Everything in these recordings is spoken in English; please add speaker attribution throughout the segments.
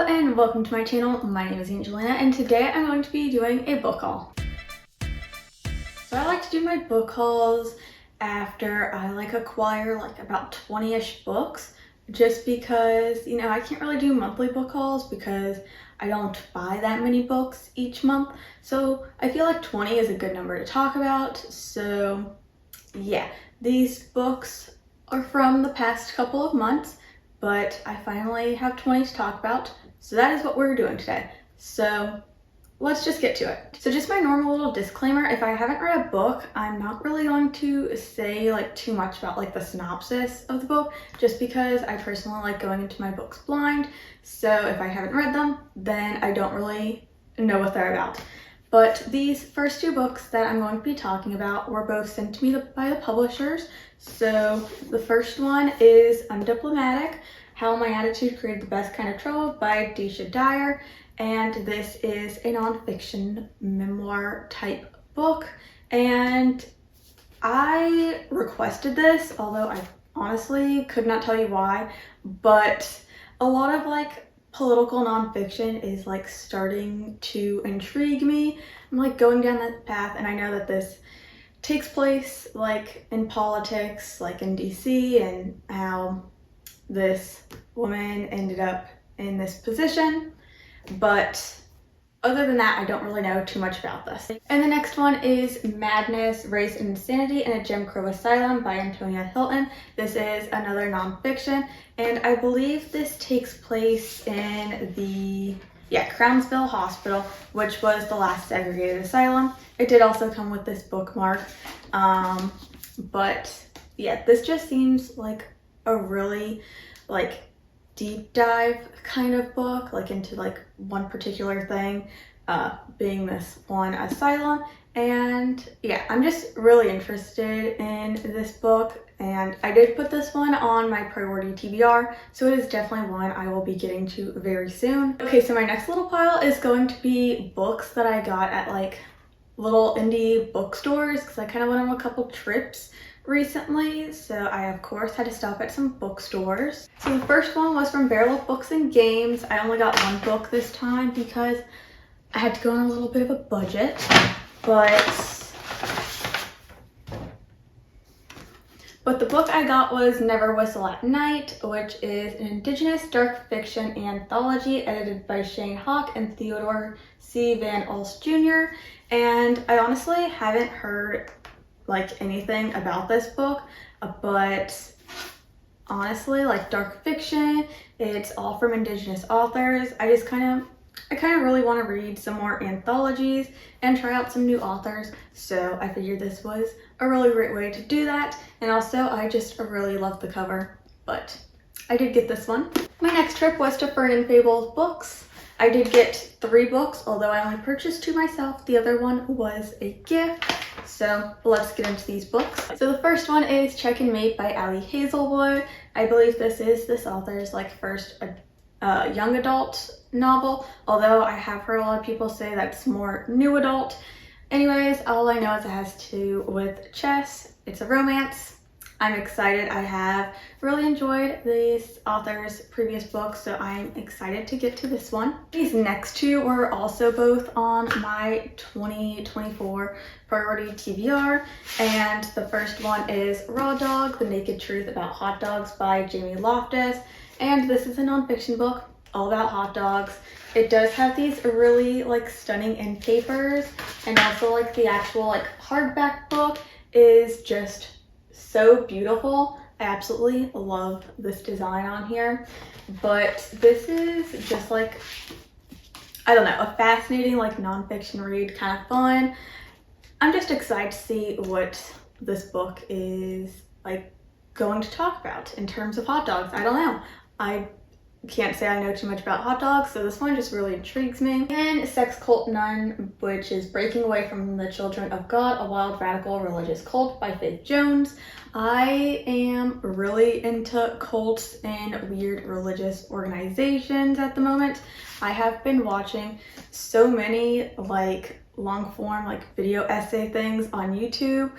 Speaker 1: Hello and welcome to my channel. My name is Angelina and today I'm going to be doing a book haul. So I like to do my book hauls after I acquire about 20-ish books, just because, I can't really do monthly book hauls because I don't buy that many books each month. So I feel like 20 is a good number to talk about. So yeah, these books are from the past couple of months, but I finally have 20 to talk about. So that is what we're doing today. So let's just get to it. So just my normal little disclaimer, if I haven't read a book, I'm not really going to say too much about the synopsis of the book, just because I personally like going into my books blind. So if I haven't read them, then I don't really know what they're about. But these first two books that I'm going to be talking about were both sent to me by the publishers. So the first one is Undiplomatic: How My Attitude Created the Best Kind of Trouble by Deisha Dyer. And this is a nonfiction memoir type book. And I requested this, although I honestly could not tell you why, but a lot of political nonfiction is starting to intrigue me. I'm going down that path, and I know that this takes place in politics, in DC, and how this woman ended up in this position. But other than that, I don't really know too much about this. And the next one is Madness, Race, and Insanity in a Jim Crow Asylum by Antonia Hilton. This is another nonfiction, and I believe this takes place in the Crownsville Hospital, which was the last segregated asylum. It did also come with this bookmark. But yeah, this just seems like a really deep dive kind of book, into one particular thing, being this one asylum. And yeah, I'm just really interested in this book, and I did put this one on my priority TBR, so it is definitely one I will be getting to very soon. Okay, so my next little pile is going to be books that I got at little indie bookstores, because I kind of went on a couple trips recently, so I of course had to stop at some bookstores. So the first one was from Barrel Books and Games. I only got one book this time because I had to go on a little bit of a budget, but the book I got was Never Whistle at Night, which is an Indigenous dark fiction anthology edited by Shane Hawk and Theodore C. Van Ulst Jr. And I honestly haven't heard anything about this book, but honestly, dark fiction, it's all from Indigenous authors. I kind of really want to read some more anthologies and try out some new authors, so I figured this was a really great way to do that. And also, I just really love the cover, but I did get this one. My next trip was to Fern and Fable's Books. I did get 3 books, although I only purchased 2 myself. The other one was a gift. So let's get into these books. So the first one is Check and Mate by Ali Hazelwood. I believe this is this author's first young adult novel, although I have heard a lot of people say that's more new adult. Anyways, all I know is it has to do with chess. It's a romance. I'm excited. I have really enjoyed this author's previous books, so I'm excited to get to this one. These next two were also both on my 2024 priority TBR, and the first one is Raw Dog: The Naked Truth About Hot Dogs by Jamie Loftus, and this is a nonfiction book all about hot dogs. It does have these really stunning end papers, and also the actual hardback book is just so beautiful. I absolutely love this design on here. But this is just I don't know, a fascinating nonfiction read, kind of fun. I'm just excited to see what this book is going to talk about in terms of hot dogs. I don't know. I can't say I know too much about hot dogs, so this one just really intrigues me. And Sex Cult Nun, which is Breaking Away from the Children of God, a Wild Radical Religious Cult by Faith Jones. I am really into cults and weird religious organizations at the moment. I have been watching so many long form video essay things on YouTube.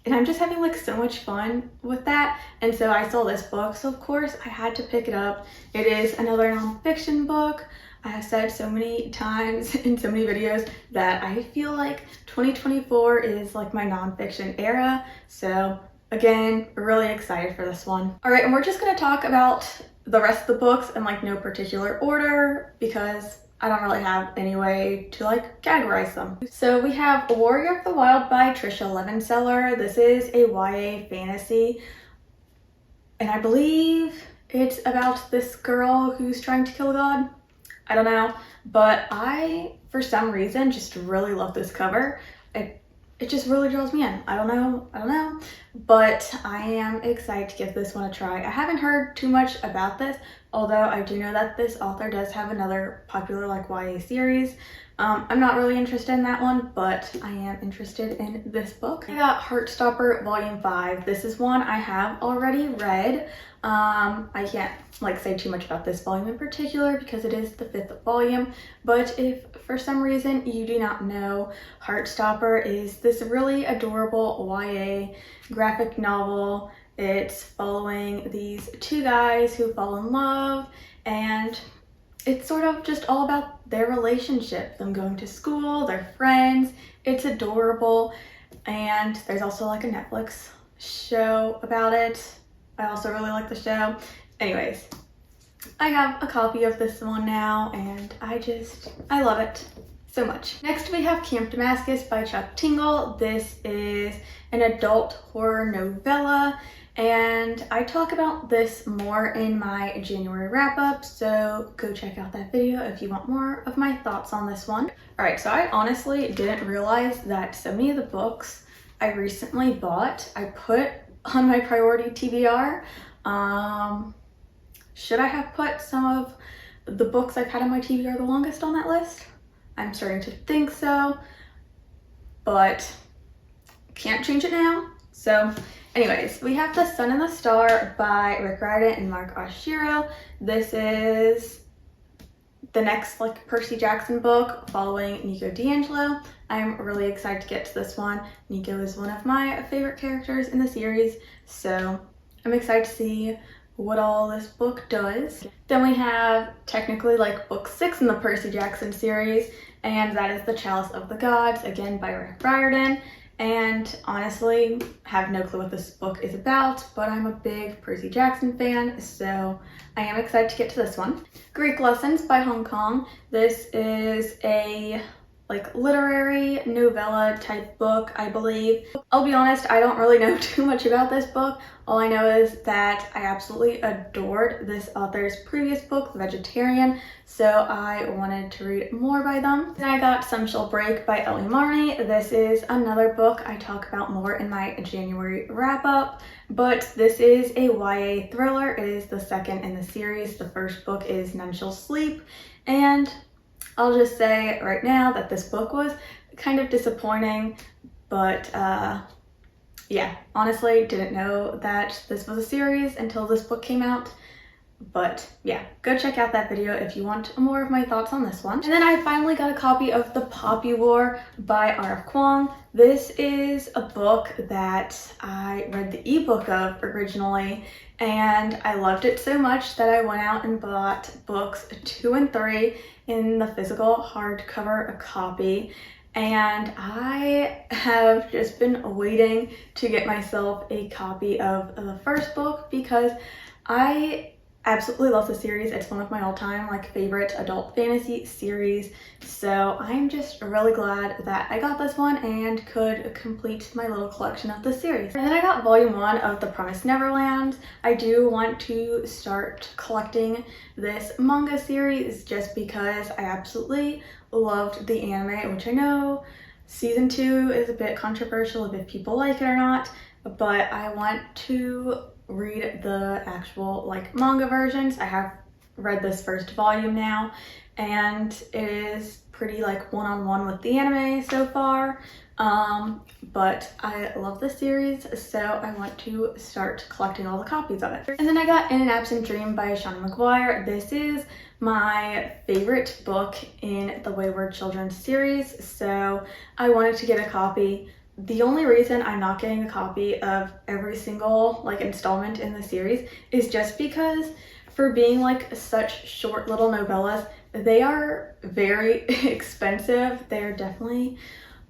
Speaker 1: and I'm just having like so much fun with that. And so I saw this book, so of course I had to pick it up. It is another nonfiction book. I have said so many times in so many videos that I feel like 2024 is like my nonfiction era. So again, really excited for this one. All right, and we're just gonna talk about the rest of the books in like no particular order because I don't really have any way to like categorize them. So we have Warrior of the Wild by Tricia Levenseller. This is a YA fantasy, and I believe it's about this girl who's trying to kill a god. I don't know, but I, for some reason, just really love this cover. It just really draws me in. I don't know, but I am excited to give this one a try. I haven't heard too much about this, although I do know that this author does have another popular like YA series. I'm not really interested in that one, but I am interested in this book. I got Heartstopper Volume 5. This is one I have already read. I can't like say too much about this volume in particular because it is the 5th volume, but if for some reason you do not know, Heartstopper is this really adorable YA graphic novel. It's following these two guys who fall in love, and it's sort of just all about their relationship, them going to school, their friends. It's adorable, and there's also like a Netflix show about it. I also really like the show. Anyways, I have a copy of this one now, and I love it so much. Next we have Camp Damascus by Chuck Tingle. This is an adult horror novella, and I talk about this more in my January wrap-up, so go check out that video if you want more of my thoughts on this one. Alright, so I honestly didn't realize that so many of the books I recently bought, I put on my priority TBR. Should I have put some of the books I've had on my TBR the longest on that list? I'm starting to think so, but can't change it now. So anyways, we have The Sun and the Star by Rick Riordan and Mark Oshiro. This is the next like Percy Jackson book following Nico D'Angelo. I'm really excited to get to this one. Nico is one of my favorite characters in the series, so I'm excited to see what all this book does. Then we have technically like book 6 in the Percy Jackson series, and that is The Chalice of the Gods, again by Rick Riordan. And honestly, have no clue what this book is about, but I'm a big Percy Jackson fan, so I am excited to get to this one. Greek Lessons by Hong Kong. This is a like literary novella type book, I believe. I'll be honest, I don't really know too much about this book. All I know is that I absolutely adored this author's previous book, The Vegetarian, so I wanted to read more by them. Then I got Some Shall Break by Ellie Marney. This is another book I talk about more in my January wrap-up, but this is a YA thriller. It is the second in the series. The first book is None Shall Sleep, and I'll just say right now that this book was kind of disappointing, but yeah, honestly didn't know that this was a series until this book came out. But yeah, go check out that video if you want more of my thoughts on this one. And then I finally got a copy of The Poppy War by R.F. Kuang. This is a book that I read the ebook of originally, and I loved it so much that I went out and bought books 2 and 3 in the physical hardcover copy. And I have just been waiting to get myself a copy of the first book because I absolutely love the series. It's one of my all-time like favorite adult fantasy series, so I'm just really glad that I got this one and could complete my little collection of the series. And then I got volume 1 of The Promised Neverland. I do want to start collecting this manga series just because I absolutely loved the anime, which I know season 2 is a bit controversial if people like it or not, but I want to read the actual like manga versions. I have read this first volume now, and it is pretty like one-on-one with the anime so far, but I love the series, so I want to start collecting all the copies of it. And then I got In an Absent Dream by Shauna McGuire. This is my favorite book in the Wayward Children series, so I wanted to get a copy the only reason I'm not getting a copy of every single like installment in the series is just because for being like such short little novellas, they are very expensive. They're definitely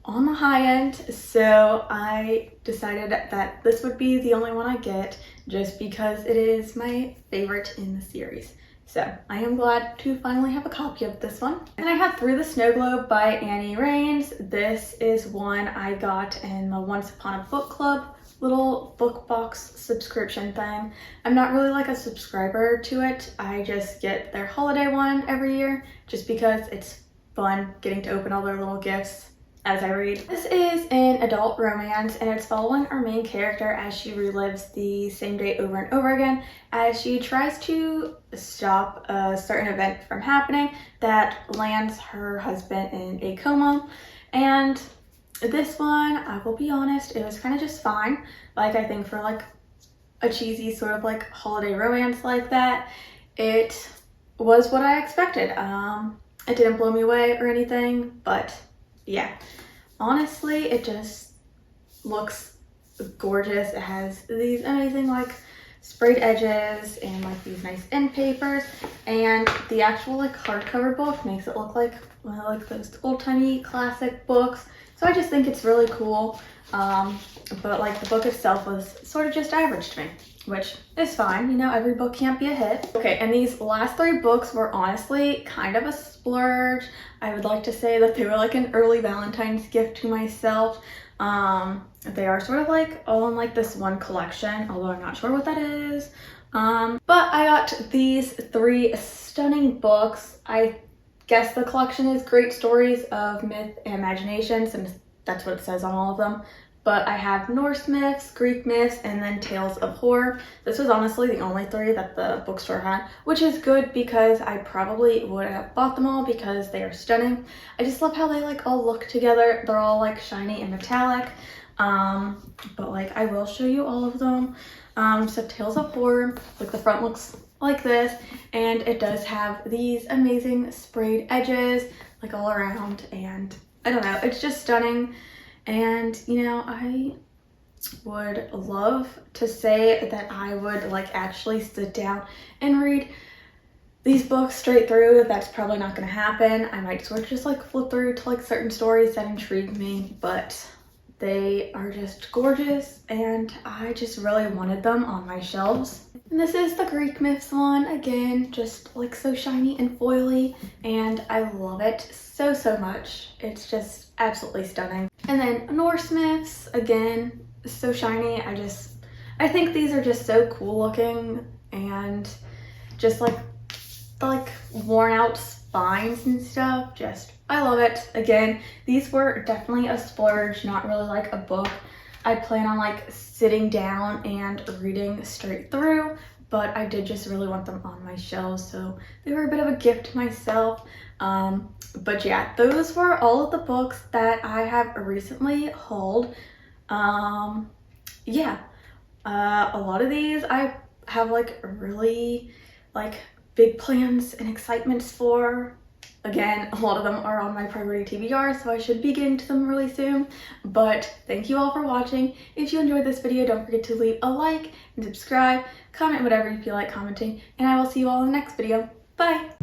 Speaker 1: on the high end, so I decided that this would be the only one I get just because it is my favorite in the series. So I am glad to finally have a copy of this one. And I have Through the Snow Globe by Annie Raines. This is one I got in the Once Upon a Book Club little book box subscription thing. I'm not really like a subscriber to it. I just get their holiday one every year just because it's fun getting to open all their little gifts as I read. This is an adult romance and it's following our main character as she relives the same day over and over again as she tries to stop a certain event from happening that lands her husband in a coma. And this one, I will be honest, it was kind of just fine. Like I think for like a cheesy sort of like holiday romance like that, it was what I expected. It didn't blow me away or anything, but yeah, honestly, it just looks gorgeous. It has these amazing like sprayed edges and like these nice end papers, and the actual like hardcover book makes it look like one of like those old-timey classic books. So I just think it's really cool. But like the book itself was sort of just average to me, which is fine. You know, every book can't be a hit. Okay, and these last 3 books were honestly kind of a splurge. I would like to say that they were like an early Valentine's gift to myself. They are sort of like all in like this one collection, although I'm not sure what that is. But I got these 3 stunning books. I guess the collection is Great Stories of Myth and Imagination, since that's what it says on all of them. But I have Norse myths, Greek myths, and then Tales of Horror. This was honestly the only 3 that the bookstore had, which is good because I probably would have bought them all because they are stunning. I just love how they like all look together. They're all like shiny and metallic. But like I will show you all of them. So Tales of Horror, like the front looks like this, and it does have these amazing sprayed edges like all around, and I don't know, it's just stunning. And you know, I would love to say that I would like actually sit down and read these books straight through. That's probably not going to happen. I might sort of just like flip through to like certain stories that intrigue me, but they are just gorgeous and I just really wanted them on my shelves. And this is the Greek myths one, again, just like so shiny and foily, and I love it so much. It's just absolutely stunning. And then Norse myths, again, so shiny. I think these are just so cool looking, and just like worn out spines and stuff, just I love it. Again, these were definitely a splurge, not really like a book I plan on like sitting down and reading straight through, but I did just really want them on my shelves, so they were a bit of a gift to myself. But yeah, those were all of the books that I have recently hauled. Yeah, a lot of these I have like really like big plans and excitements for. Again, a lot of them are on my priority TBR, so I should be getting to them really soon. But thank you all for watching. If you enjoyed this video, don't forget to leave a like and subscribe, comment whatever you feel like commenting, and I will see you all in the next video. Bye!